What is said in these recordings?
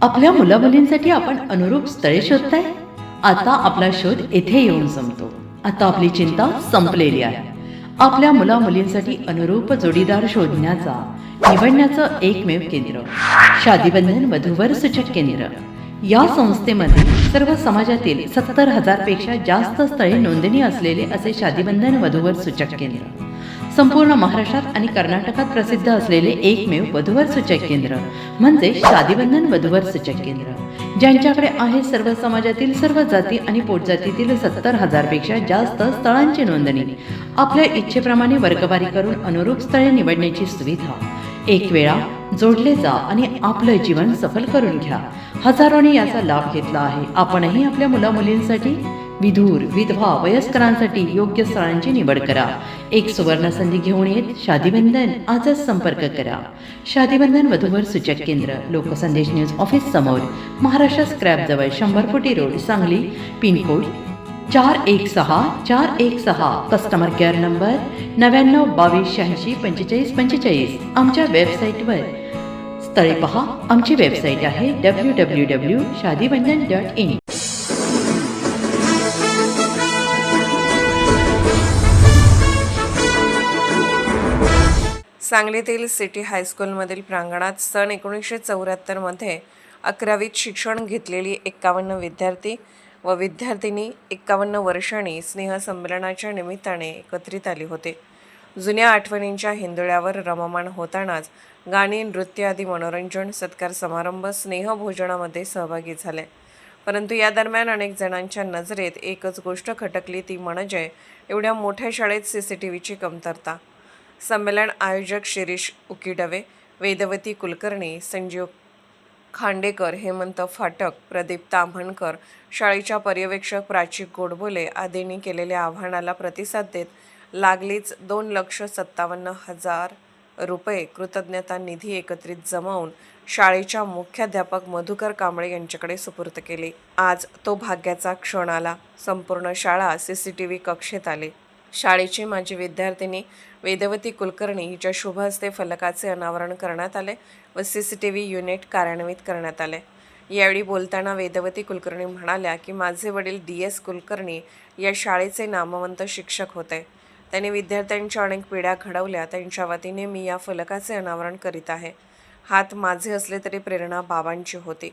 आपल्या मुलामुलींसाठी आपण अनुरूप स्थळे शोधताय? आता आपला शोध येथे येऊन संपतो. आता आपली चिंता संपलेली आहे. आपल्या मुलामुलींसाठी अनुरूप जोडीदार शोधण्याचा निवडण्याचं एकमेव केंद्र शादीबंधन वधूवर सूचक केंद्र. या संस्थेमध्ये सर्व समाजातील 70,000 पेक्षा जास्त स्थळे नोंदणी असलेले असे शादीबंधन वधूवर सूचक केंद्र. संपूर्ण महाराष्ट्रात आणि कर्नाटकात प्रसिद्ध असलेले एकमेव वधूवर सूचक केंद्र म्हणजे शादीबंधन वधूवर सूचक केंद्र, ज्यांच्याकडे आहे सर्व समाजातील सर्व जाती आणि पोटजातीतील 70,000 पेक्षा जास्त स्थळांची नोंदणी. आपल्या इच्छेप्रमाणे वर्गवारी करून अनुरूप स्थळे निवडण्याची सुविधा. एक वेळा जोडले जा आणि आपलं जीवन सफल करून घ्या. हजारोंनी याचा लाभ घेतला आहे. आपणही आपल्या मुलामुलींसाठी, विधूर, विधवा, वयस्करांसाठी योग्य स्थळांची निवड करा. एक सुवर्ण संधी घेऊन येत शादीबंधन. आजच संपर्क करा. शादीबंधन वधूवर सूचक केंद्र, लोकसंदेश न्यूज ऑफिस समोर, महाराष्ट्र स्क्रॅप जवळ, 100 फुटी road, Sangli. Pincode 416416. Customer care number 9922864545. आमच्या वेबसाईटवर स्थळे पहा. आमची वेबसाईट आहे www.shadibandhan.in. सांगलीतील सिटी हायस्कूलमधील प्रांगणात सन 1974 मध्ये 11वीत शिक्षण घेतलेली 51 विद्यार्थी व विद्यार्थिनी 51 वर्षांनी स्नेहसंमेलनाच्या निमित्ताने एकत्रित आली होते. जुन्या आठवणींच्या हिंदोळ्यावर रममाण होतानाच गाणी, नृत्य आदी मनोरंजन, सत्कार समारंभ, स्नेहभोजनामध्ये सहभागी झाले. परंतु या दरम्यान अनेक जणांच्या नजरेत एकच गोष्ट खटकली, ती म्हणजे एवढ्या मोठ्या शाळेत CCTVची कमतरता. संमेलन आयोजक शिरीष उकिडवे, वेदवती कुलकर्णी, संजीव खांडेकर, हेमंत फाटक, प्रदीप ताम्हणकर, शाळेच्या पर्यवेक्षक प्राची गोडबोले आदींनी केलेल्या आव्हानाला प्रतिसाद देत लागलीच 2,57,000 रुपये कृतज्ञता निधी एकत्रित जमवून शाळेच्या मुख्याध्यापक मधुकर कांबळे यांच्याकडे सुपूर्द केली. आज तो भाग्याचा क्षण आला. संपूर्ण शाळा CCTV कक्षेत आली. शाळेची माजी विद्यार्थिनी वेदवती कुलकर्णी हिच्या शुभ हस्ते फलकाचे अनावरण करण्यात आले व CCTV युनिट कार्यान्वित करण्यात आले. यावेळी बोलताना वेदवती कुलकर्णी म्हणाल्या की माझे वडील DS कुलकर्णी या शाळेचे नामवंत शिक्षक होते. त्यांनी विद्यार्थ्यांच्या अनेक पिढ्या घडवल्या. त्यांच्या वतीने मी या फलकाचे अनावरण करीत आहे. हात माझे असले तरी प्रेरणा बाबांची होती.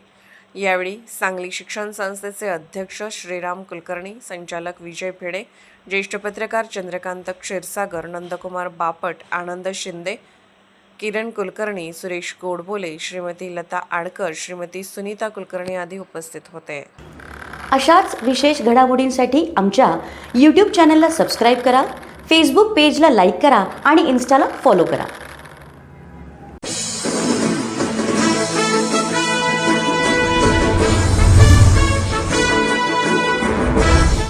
यावेळी सांगली शिक्षण संस्थेचे अध्यक्ष श्रीराम कुलकर्णी, संचालक विजय भिडे, ज्येष्ठ पत्रकार चंद्रकांत क्षीरसागर, नंदकुमार बापट, आनंद शिंदे, किरण कुलकर्णी, सुरेश गोडबोले, श्रीमती लता आडकर, श्रीमती सुनीता कुलकर्णी आदी उपस्थित होते. अशाच विशेष घडामोडींसाठी आमच्या YouTube चॅनलला सबस्क्राईब करा, फेसबुक पेजला लाईक करा आणि इन्स्टाला फॉलो करा.